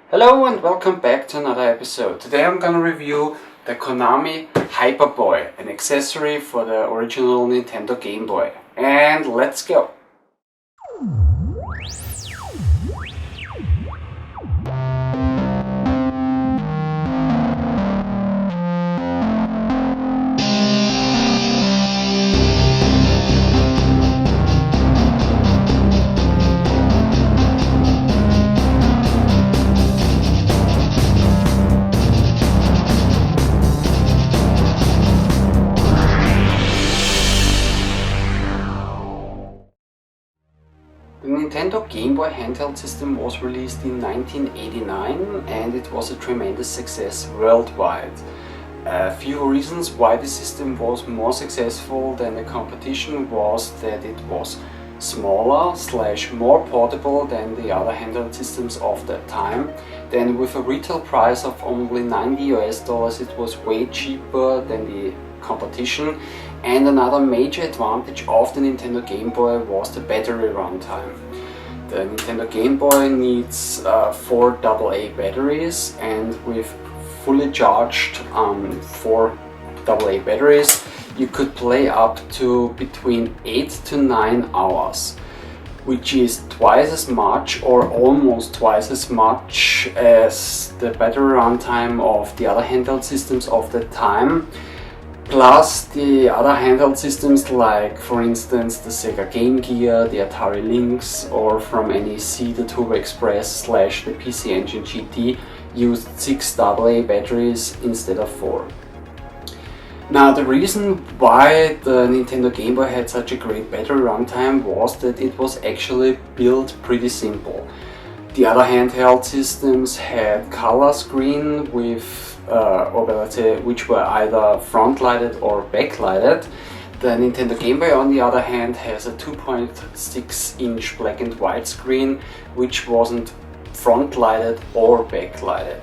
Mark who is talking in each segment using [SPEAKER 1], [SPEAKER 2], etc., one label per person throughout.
[SPEAKER 1] Hello and welcome back to another episode. Today I'm gonna review the KONAMI HYPERBOY, an accessory for the original Nintendo Game Boy. And let's go! The Nintendo Game Boy handheld system was released in 1989 and it was a tremendous success worldwide. A few reasons why the system was more successful than the competition was that it was smaller / more portable than the other handheld systems of that time. Then with a retail price of only $90 it was way cheaper than the competition. And another major advantage of the Nintendo Game Boy was the battery runtime. The Nintendo Game Boy needs 4 AA batteries, and with fully charged 4 AA batteries you could play up to between 8 to 9 hours, which is twice as much or almost twice as much as the battery runtime of the other handheld systems of that time. Plus the other handheld systems like, for instance, the Sega Game Gear, the Atari Lynx, or from NEC the Turbo Express / the PC Engine GT used 6 AA batteries instead of 4. Now the reason why the Nintendo Game Boy had such a great battery runtime was that it was actually built pretty simple. The other handheld systems had color screen with which were either front-lighted or backlighted. The Nintendo Game Boy, on the other hand, has a 2.6-inch black and white screen, which wasn't front-lighted or backlighted.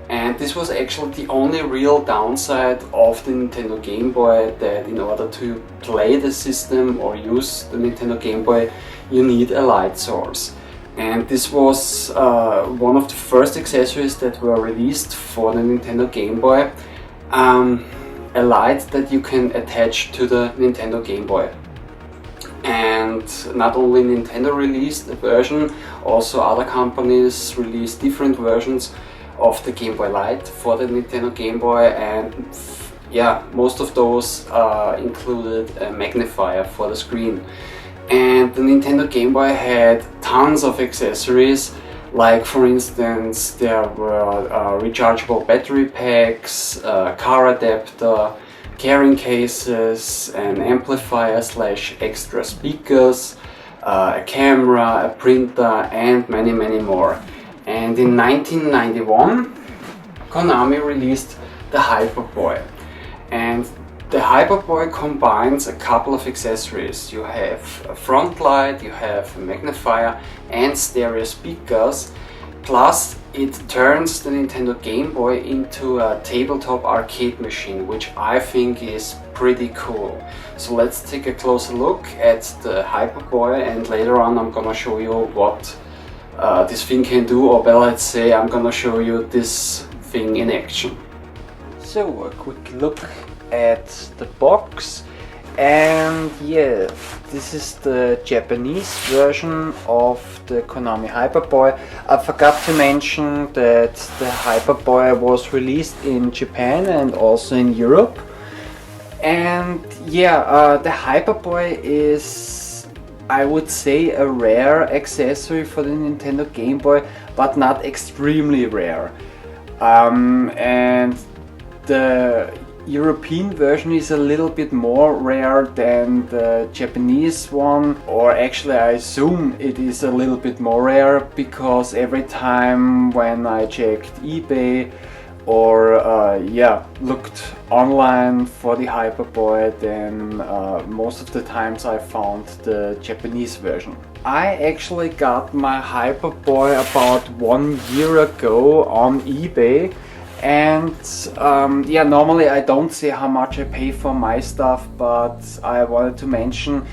[SPEAKER 1] And this was actually the only real downside of the Nintendo Game Boy, that in order to play the system or use the Nintendo Game Boy, you need a light source. And this was one of the first accessories that were released for the Nintendo Game Boy, a light that you can attach to the Nintendo Game Boy. And not only Nintendo released a version, also other companies released different versions of the Game Boy Light for the Nintendo Game Boy, and yeah, most of those included a magnifier for the screen. And the Nintendo Game Boy had tons of accessories, like for instance there were rechargeable battery packs, car adapter, carrying cases, an amplifier / extra speakers, a camera, a printer, and many more. And in 1991 Konami released the HYPERBOY. And the HYPERBOY combines a couple of accessories. You have a front light, you have a magnifier and stereo speakers, plus it turns the Nintendo Game Boy into a tabletop arcade machine, which I think is pretty cool. So let's take a closer look at the HYPERBOY, and later on I'm gonna show you what this thing can do, or better let's say I'm gonna show you this thing in action. So a quick look at the box, and yeah, this is the Japanese version of the KONAMI HYPERBOY. I forgot to mention that the HYPERBOY was released in Japan and also in Europe. And yeah, the HYPERBOY is, I would say, a rare accessory for the Nintendo Game Boy, but not extremely rare. And the European version is a little bit more rare than the Japanese one, or actually I assume it is a little bit more rare, because every time when I checked eBay or looked online for the HYPERBOY, then most of the times I found the Japanese version. I actually got my HYPERBOY about 1 year ago on eBay. And normally I don't say how much I pay for my stuff, but I wanted to mention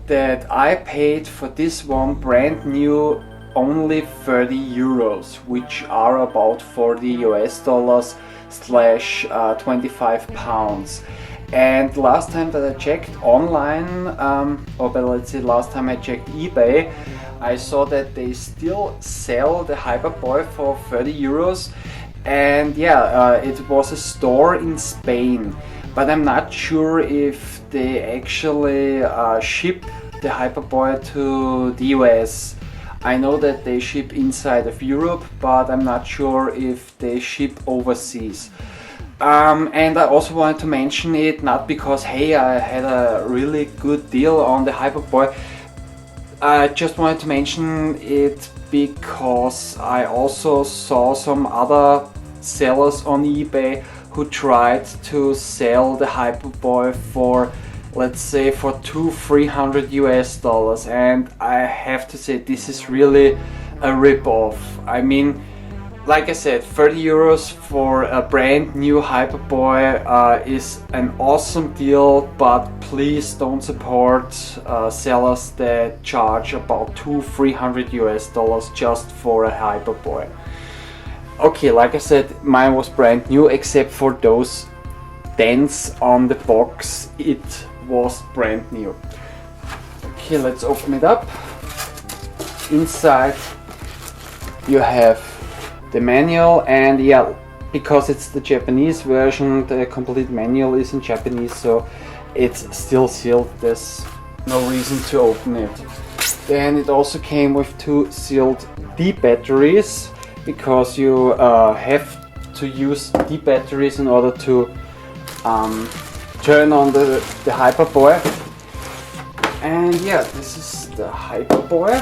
[SPEAKER 1] that I paid for this one brand new only 30 euros, which are about 40 US dollars slash 25 pounds. And last time that I checked online, or let's say last time I checked eBay, I saw that they still sell the Hyperboy for 30 euros. And yeah, it was a store in Spain, but I'm not sure if they actually ship the Hyperboy to the US. I know that they ship inside of Europe, but I'm not sure if they ship overseas. And I also wanted to mention it not because, hey, I had a really good deal on the Hyperboy. I just wanted to mention it because I also saw some other sellers on eBay who tried to sell the Hyperboy for, let's say, for $200-300 US dollars, and I have to say this is really a rip-off. I mean, like I said, 30 euros for a brand new Hyperboy is an awesome deal, but please don't support sellers that charge about $200-300 US dollars just for a Hyperboy. Okay, like I said, mine was brand new except for those dents on the box. It was brand new. Okay, let's open it up. Inside you have the manual, and yeah, because it's the Japanese version, the complete manual is in Japanese, so it's still sealed. There's no reason to open it. Then it also came with 2 sealed D batteries, because you have to use D batteries in order to turn on the Hyperboy. And yeah, this is the Hyperboy.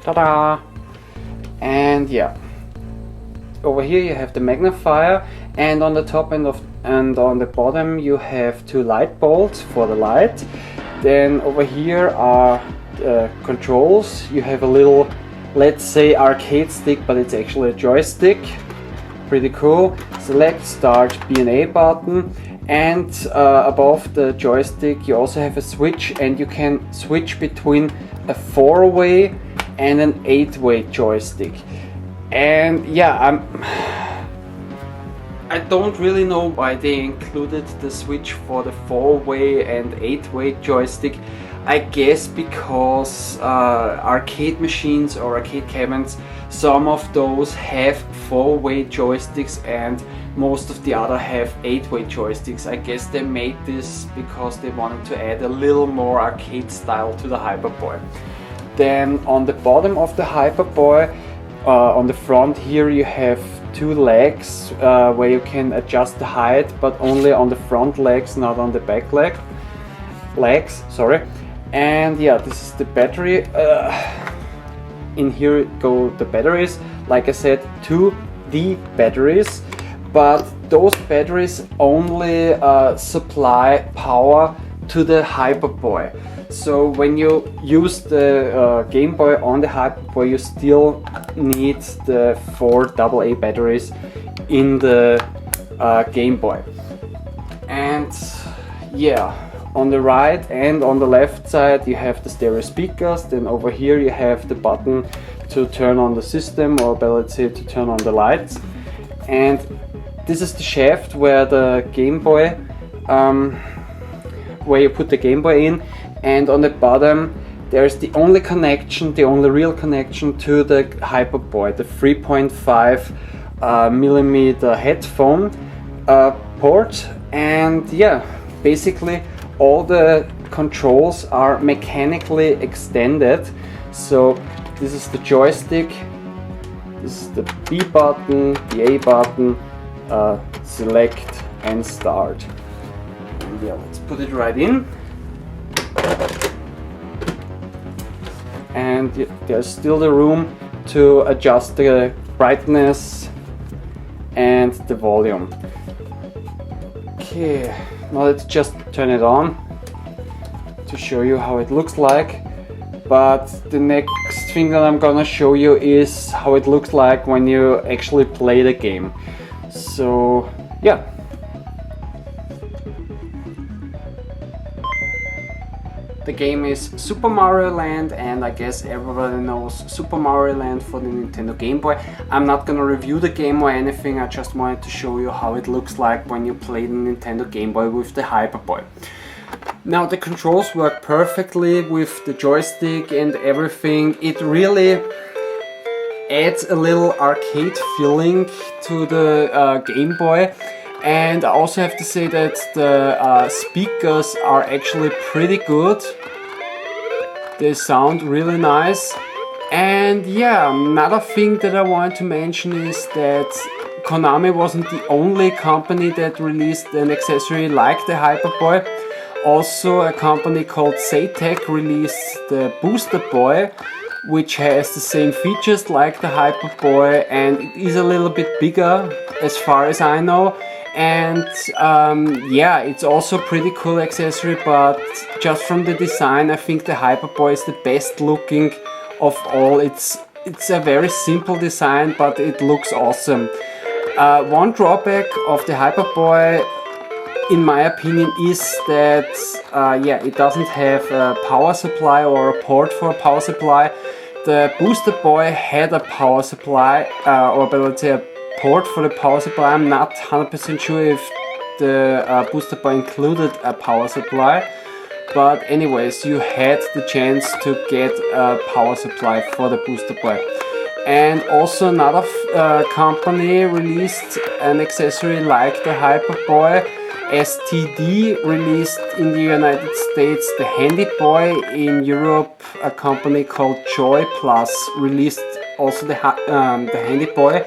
[SPEAKER 1] Ta-da! And yeah, over here you have the magnifier, and on the top and on the bottom you have 2 light bolts for the light. Then over here are controls. You have a little, let's say, arcade stick, but it's actually a joystick. Pretty cool. Select, start, B and A button, and above the joystick you also have a switch, and you can switch between a 4-way and an 8-way joystick. And yeah, I don't really know why they included the switch for the 4-way and 8-way joystick. I guess because arcade machines or arcade cabinets, some of those have 4-way joysticks and most of the other have 8-way joysticks. I guess they made this because they wanted to add a little more arcade style to the Hyperboy. Then on the bottom of the Hyperboy, on the front here, you have 2 legs where you can adjust the height, but only on the front legs, not on the back legs. Sorry. And yeah, this is the battery. In here go the batteries. Like I said, 2 D batteries, but those batteries only supply power to the Hyperboy. So when you use the Game Boy on the Hyperboy, you still need the 4 AA batteries in the Game Boy. And yeah, on the right and on the left side you have the stereo speakers. Then over here you have the button to turn on the system, or let's say to turn on the lights. And this is the shaft where the Game Boy, where you put the Game Boy in. And on the bottom there's the only connection, the only real connection to the Hyperboy, the 3.5 millimeter headphone port. And yeah, basically all the controls are mechanically extended. So this is the joystick, this is the B button, the A button, select and start. And yeah, let's put it right in. And there's still the room to adjust the brightness and the volume. Okay, now let's just turn it on to show you how it looks like. But the next thing that I'm gonna show you is how it looks like when you actually play the game. So yeah. The game is Super Mario Land, and I guess everybody knows Super Mario Land for the Nintendo Game Boy. I'm not gonna review the game or anything, I just wanted to show you how it looks like when you play the Nintendo Game Boy with the Hyperboy. Now the controls work perfectly with the joystick and everything. It really adds a little arcade feeling to the Game Boy. And I also have to say that the speakers are actually pretty good. They sound really nice. And yeah, another thing that I want to mention is that Konami wasn't the only company that released an accessory like the Hyperboy. Also a company called Saytech released the Booster Boy, which has the same features like the Hyperboy, and it is a little bit bigger as far as I know. And yeah, it's also a pretty cool accessory, but just from the design I think the Hyperboy is the best looking of all. It's a very simple design, but it looks awesome. One drawback of the Hyperboy, in my opinion, is that yeah, it doesn't have a power supply or a port for a power supply. The Booster Boy had a power supply, or let's say a port for the power supply. I'm not 100% sure if the Booster Boy included a power supply, but anyways, you had the chance to get a power supply for the Booster Boy. And also another company released an accessory like the Hyperboy. STD released in the United States the Handy Boy. In Europe, a company called Joy Plus released also the Handy Boy.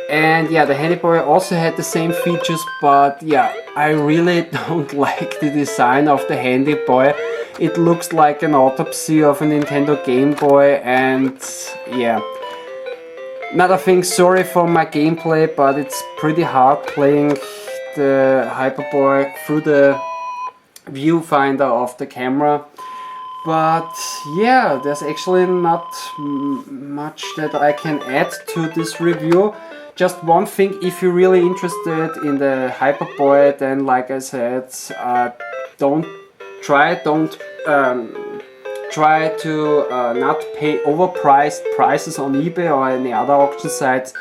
[SPEAKER 1] And yeah, the Handy Boy also had the same features, but yeah, I really don't like the design of the Handy Boy. It looks like an autopsy of a Nintendo Game Boy, and yeah. Another thing, sorry for my gameplay, but it's pretty hard playing the Hyperboy through the viewfinder of the camera. But yeah, there's actually not much that I can add to this review. Just one thing, if you're really interested in the Hyperboy, then like I said, don't try to not pay overpriced prices on eBay or any other auction sites.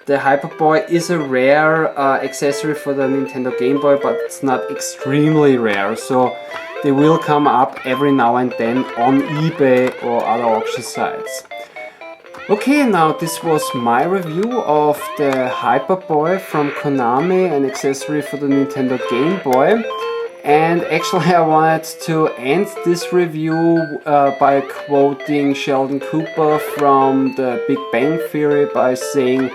[SPEAKER 1] The Hyperboy is a rare accessory for the Nintendo Game Boy, but it's not extremely rare, so they will come up every now and then on eBay or other auction sites. Okay, now this was my review of the Hyperboy from Konami, an accessory for the Nintendo Game Boy. And actually I wanted to end this review by quoting Sheldon Cooper from The Big Bang Theory by saying,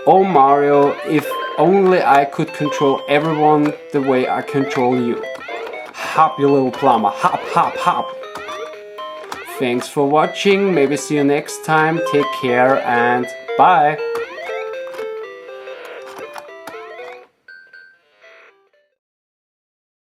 [SPEAKER 1] "Oh Mario, if only I could control everyone the way I control you. Hop, you little plumber, hop, hop, hop." Thanks for watching, maybe see you next time, take care and bye!